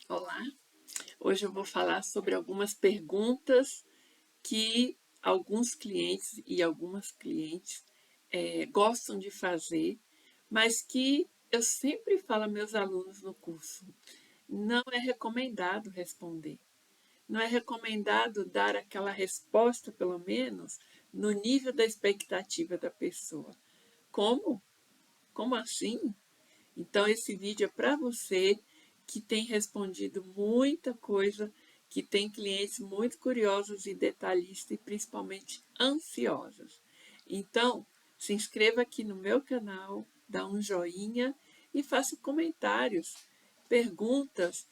Olá, hoje eu vou falar sobre algumas perguntas que alguns clientes e algumas clientes gostam de fazer, mas que eu sempre falo a meus alunos no curso, não é recomendado responder. Não é recomendado dar aquela resposta, pelo menos, no nível da expectativa da pessoa. Como? Como assim? Então, esse vídeo é para você que tem respondido muita coisa, que tem clientes muito curiosos e detalhistas e principalmente ansiosas. Então, se inscreva aqui no meu canal, dá um joinha e faça comentários, perguntas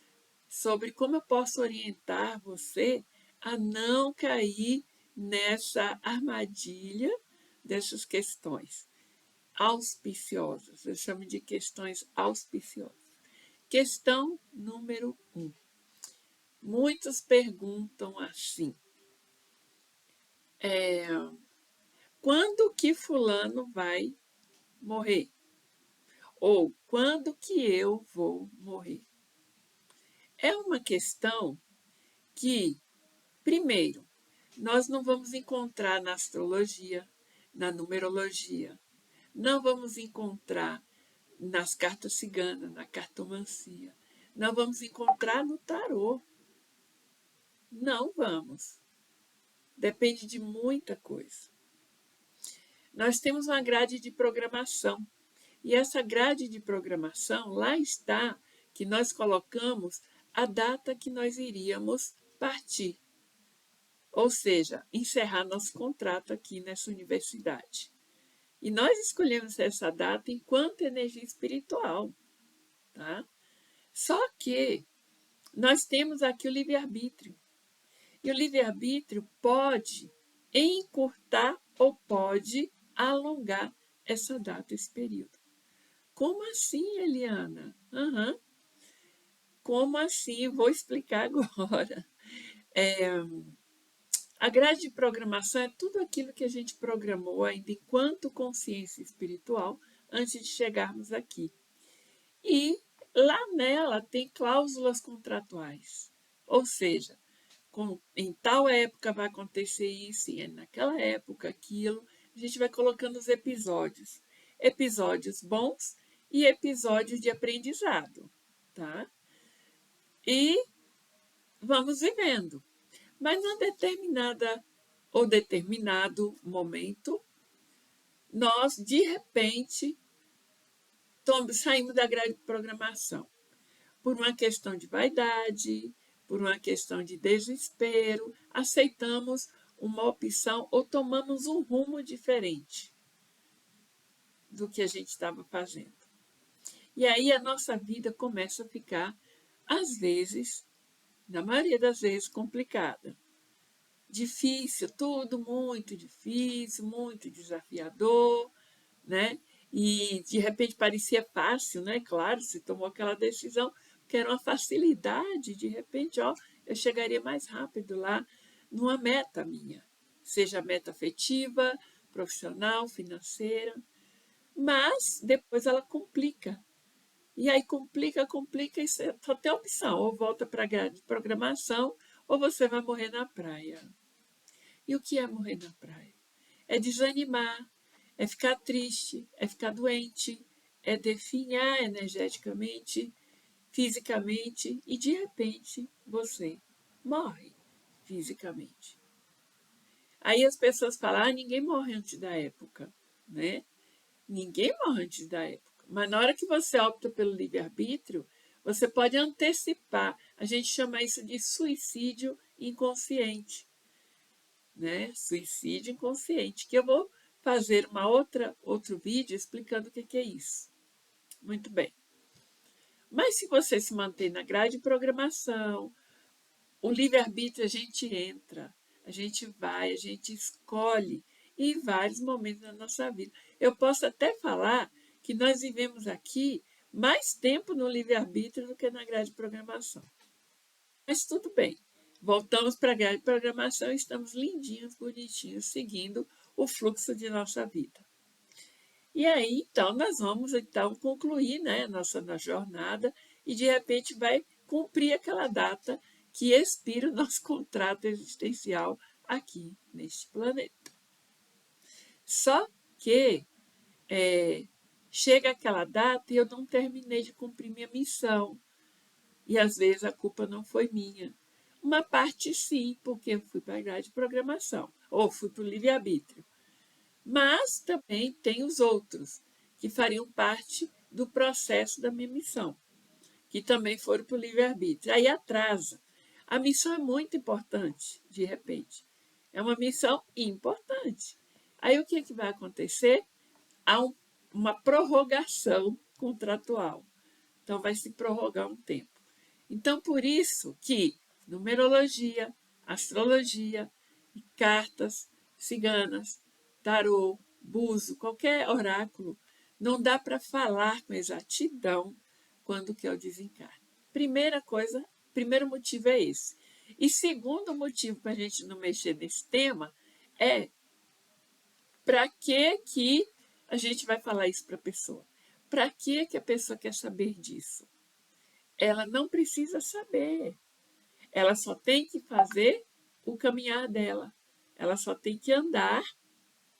sobre como eu posso orientar você a não cair nessa armadilha dessas questões auspiciosas. Eu chamo de questões auspiciosas. Questão número 1. Muitos perguntam assim: quando que fulano vai morrer? Ou quando que eu vou morrer? É uma questão que, primeiro, nós não vamos encontrar na astrologia, na numerologia, não vamos encontrar nas cartas ciganas, na cartomancia, não vamos encontrar no tarô. Não vamos. Depende de muita coisa. Nós temos uma grade de programação. E essa grade de programação, lá está que nós colocamos a data que nós iríamos partir. Ou seja, encerrar nosso contrato aqui nessa universidade. E nós escolhemos essa data enquanto energia espiritual. Tá? Só que nós temos aqui o livre-arbítrio. E o livre-arbítrio pode encurtar ou pode alongar essa data, esse período. Como assim, Eliana? Uhum. Como assim? Vou explicar agora. A grade de programação é tudo aquilo que a gente programou ainda enquanto consciência espiritual antes de chegarmos aqui. E lá nela tem cláusulas contratuais. Ou seja, em tal época vai acontecer isso, e naquela época aquilo. A gente vai colocando os episódios. Episódios bons e episódios de aprendizado, tá? E vamos vivendo. Mas numa determinada ou determinado momento, nós, de repente, saímos da grade de programação. Por uma questão de vaidade, por uma questão de desespero, aceitamos uma opção ou tomamos um rumo diferente do que a gente estava fazendo. E aí a nossa vida começa a ficar, às vezes, na maioria das vezes, complicada. Difícil, tudo muito difícil, muito desafiador, né? E de repente parecia fácil, né? Claro, se tomou aquela decisão, que era uma facilidade, de repente, ó, eu chegaria mais rápido lá numa meta minha, seja meta afetiva, profissional, financeira, mas depois ela complica. E aí complica, e só tem opção, ou volta para a grade de programação, ou você vai morrer na praia. E o que é morrer na praia? É desanimar, é ficar triste, é ficar doente, é definhar energeticamente, fisicamente, e de repente você morre fisicamente. Aí as pessoas falam, ninguém morre antes da época, né? Ninguém morre antes da época. Mas na hora que você opta pelo livre-arbítrio, você pode antecipar. A gente chama isso de suicídio inconsciente, né? Suicídio inconsciente, que eu vou fazer outro vídeo explicando o que é isso. Muito bem. Mas se você se mantém na grade de programação, o livre-arbítrio a gente entra, a gente vai, a gente escolhe em vários momentos da nossa vida. Eu posso até falar que nós vivemos aqui mais tempo no livre-arbítrio do que na grade de programação. Mas tudo bem. Voltamos para a grade de programação e estamos lindinhos, bonitinhos, seguindo o fluxo de nossa vida. E aí, então, nós vamos então concluir, né, nossa jornada e de repente vai cumprir aquela data que expira o nosso contrato existencial aqui neste planeta. Só que chega aquela data e eu não terminei de cumprir minha missão. E às vezes a culpa não foi minha. Uma parte sim, porque eu fui para a grade de programação, ou fui para o livre-arbítrio. Mas também tem os outros, que fariam parte do processo da minha missão, que também foram para o livre-arbítrio. Aí atrasa. A missão é muito importante, de repente. É uma missão importante. Aí o que vai acontecer? Há uma prorrogação contratual. Então, vai se prorrogar um tempo. Então, por isso que numerologia, astrologia, cartas ciganas, tarô, buzo, qualquer oráculo, não dá para falar com exatidão quando que é o desencarne. Primeiro motivo é esse. E segundo motivo para a gente não mexer nesse tema é para que a gente vai falar isso para a pessoa? Para que a pessoa quer saber disso? Ela não precisa saber. Ela só tem que fazer o caminhar dela. Ela só tem que andar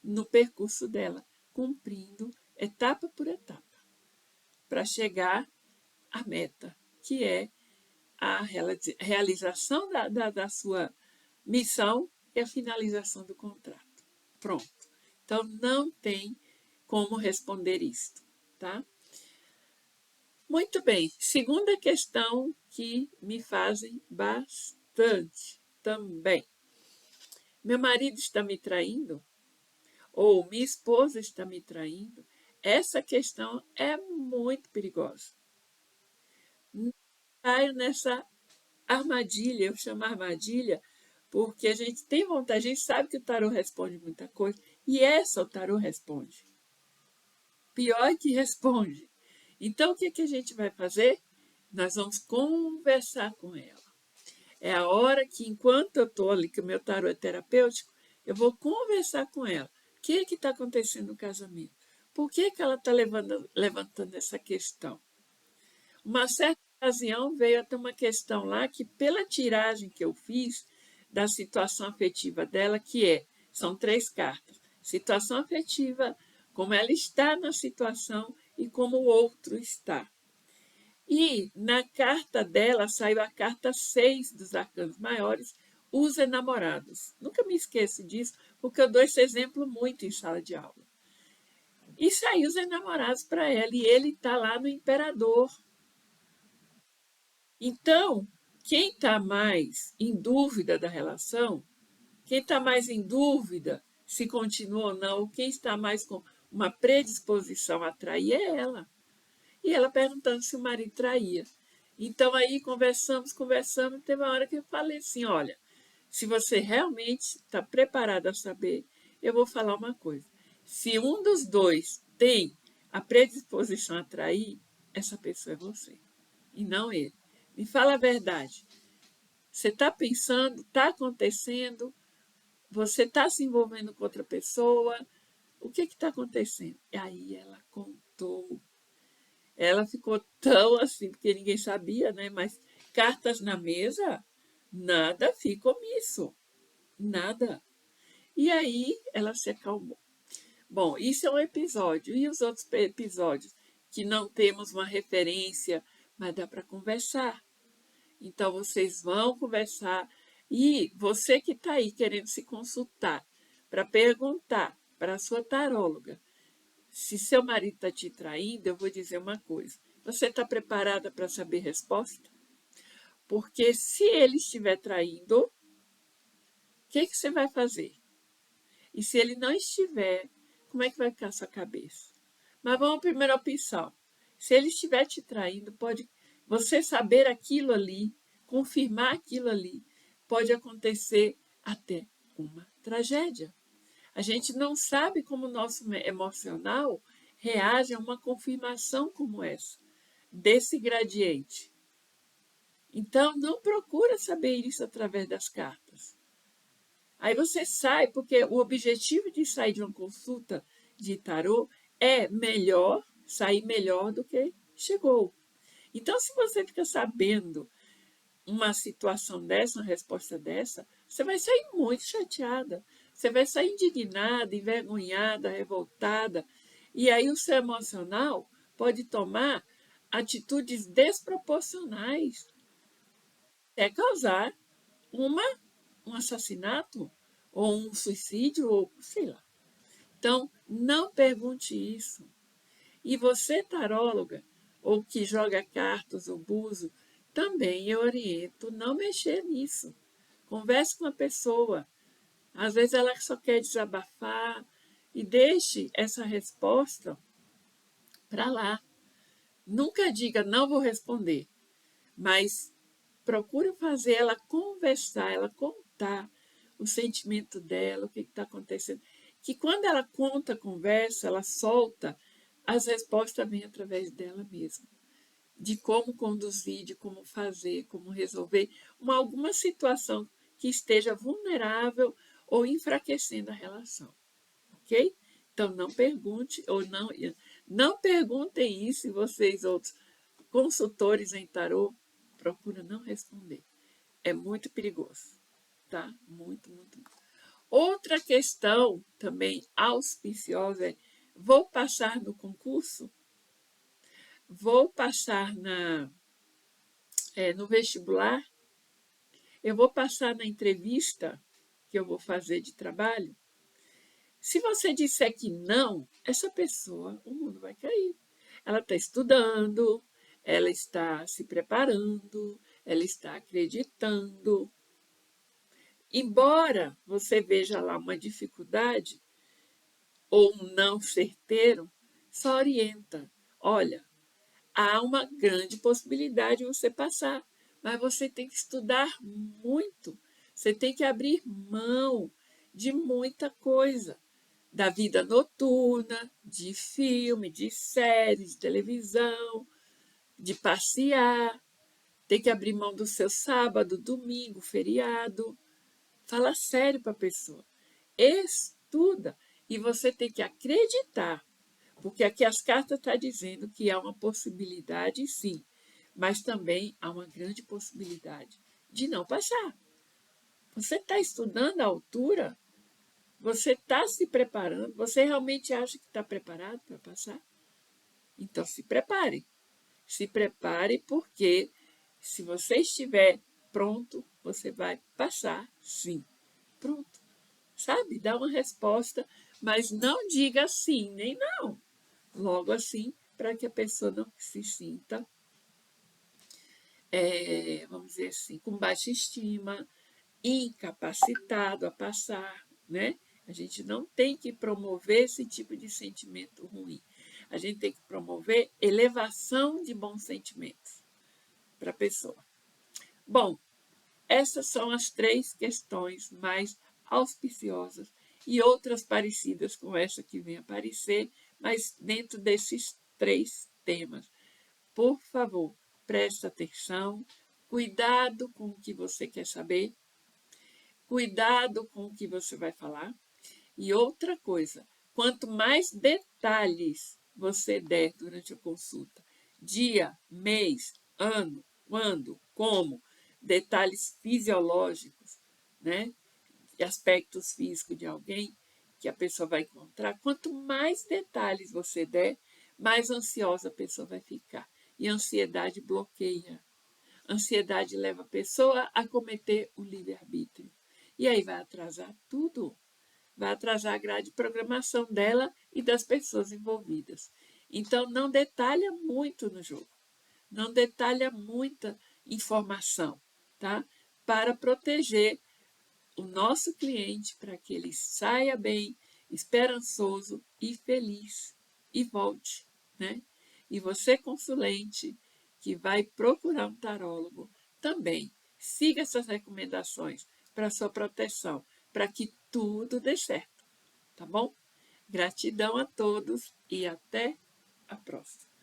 no percurso dela, cumprindo etapa por etapa, para chegar à meta, que é a realização da sua missão e a finalização do contrato. Pronto. Então, não tem como responder isto, tá? Muito bem. Segunda questão que me fazem bastante também. Meu marido está me traindo? Ou minha esposa está me traindo? Essa questão é muito perigosa. Não caio nessa armadilha, eu chamo armadilha, porque a gente tem vontade, a gente sabe que o tarô responde muita coisa, e essa o tarô responde. Pior é que responde. Então, o que a gente vai fazer? Nós vamos conversar com ela. É a hora que, enquanto eu estou ali, que o meu tarô é terapêutico, eu vou conversar com ela. O que está acontecendo no casamento? Por que ela está levantando essa questão? Uma certa ocasião veio até uma questão lá que, pela tiragem que eu fiz da situação afetiva dela, são 3 cartas. Situação afetiva, como ela está na situação e como o outro está. E na carta dela saiu a carta 6 dos arcanos maiores, os enamorados. Nunca me esqueço disso, porque eu dou esse exemplo muito em sala de aula. E saiu os enamorados para ela, e ele está lá no imperador. Então, quem está mais em dúvida da relação, quem está mais em dúvida se continua ou não, quem está mais com uma predisposição a trair é ela. E ela perguntando se o marido traía. Então, aí conversamos, teve uma hora que eu falei assim, olha, se você realmente está preparado a saber, eu vou falar uma coisa. Se um dos dois tem a predisposição a trair, essa pessoa é você, e não ele. Me fala a verdade. Você está pensando, está acontecendo, você está se envolvendo com outra pessoa, o que está acontecendo? E aí ela contou. Ela ficou tão assim, porque ninguém sabia, né? Mas cartas na mesa, nada fica omisso. Nada. E aí ela se acalmou. Bom, isso é um episódio. E os outros episódios que não temos uma referência, mas dá para conversar. Então vocês vão conversar. E você que está aí querendo se consultar para perguntar para a sua taróloga se seu marido está te traindo, eu vou dizer uma coisa. Você está preparada para saber a resposta? Porque se ele estiver traindo, o que você vai fazer? E se ele não estiver, como é que vai ficar a sua cabeça? Mas vamos à primeira opção. Se ele estiver te traindo, pode você saber aquilo ali, confirmar aquilo ali, pode acontecer até uma tragédia. A gente não sabe como o nosso emocional reage a uma confirmação como essa, desse gradiente. Então, não procura saber isso através das cartas. Aí você sai, porque o objetivo de sair de uma consulta de tarô é sair melhor do que chegou. Então, se você fica sabendo uma situação dessa, uma resposta dessa, você vai sair muito chateada. Você vai sair indignada, envergonhada, revoltada. E aí o seu emocional pode tomar atitudes desproporcionais, até causar uma, um assassinato, ou um suicídio, ou sei lá. Então, não pergunte isso. E você, taróloga, ou que joga cartas ou buzo, também eu oriento não mexer nisso. Converse com a pessoa. Às vezes ela só quer desabafar e deixe essa resposta para lá. Nunca diga não vou responder, mas procure fazer ela conversar, ela contar o sentimento dela, o que está acontecendo. Que quando ela conta, conversa, ela solta, as respostas vêm através dela mesma. De como conduzir, de como fazer, como resolver alguma situação que esteja vulnerável ou enfraquecendo a relação, ok? Então não pergunte ou não perguntem isso, e vocês outros consultores em tarô, procura não responder. É muito perigoso, tá? Muito, muito. Outra questão também auspiciosa é: vou passar no concurso? Vou passar no vestibular? Eu vou passar na entrevista que eu vou fazer de trabalho? Se você disser que não, essa pessoa, o mundo vai cair. Ela está estudando, ela está se preparando, ela está acreditando. Embora você veja lá uma dificuldade ou um não certeiro, só orienta. Olha, há uma grande possibilidade de você passar, mas você tem que estudar muito. Você tem que abrir mão de muita coisa, da vida noturna, de filme, de série, de televisão, de passear. Tem que abrir mão do seu sábado, domingo, feriado. Fala sério para a pessoa. Estuda. E você tem que acreditar. Porque aqui as cartas estão dizendo que há uma possibilidade, sim. Mas também há uma grande possibilidade de não passar. Você está estudando à altura? Você está se preparando? Você realmente acha que está preparado para passar? Então se prepare. Se prepare, porque se você estiver pronto, você vai passar, sim. Pronto. Sabe? Dá uma resposta, mas não diga sim nem não. Logo assim, para que a pessoa não se sinta, vamos dizer assim, com baixa estima, incapacitado a passar, né? A gente não tem que promover esse tipo de sentimento ruim. A gente tem que promover elevação de bons sentimentos para a pessoa. Bom, essas são as 3 questões mais auspiciosas e outras parecidas com essa que vem aparecer, mas dentro desses 3 temas. Por favor, preste atenção, cuidado com o que você quer saber, cuidado com o que você vai falar. E outra coisa, quanto mais detalhes você der durante a consulta, dia, mês, ano, quando, como, detalhes fisiológicos, né? Aspectos físicos de alguém que a pessoa vai encontrar, quanto mais detalhes você der, mais ansiosa a pessoa vai ficar. E a ansiedade bloqueia. A ansiedade leva a pessoa a cometer o livre-arbítrio. E aí vai atrasar tudo. Vai atrasar a grade de programação dela e das pessoas envolvidas. Então, não detalha muito no jogo. Não detalha muita informação, tá? Para proteger o nosso cliente, para que ele saia bem, esperançoso e feliz e volte, né? E você, consulente, que vai procurar um tarólogo, também siga essas recomendações para sua proteção, para que tudo dê certo, tá bom? Gratidão a todos e até a próxima.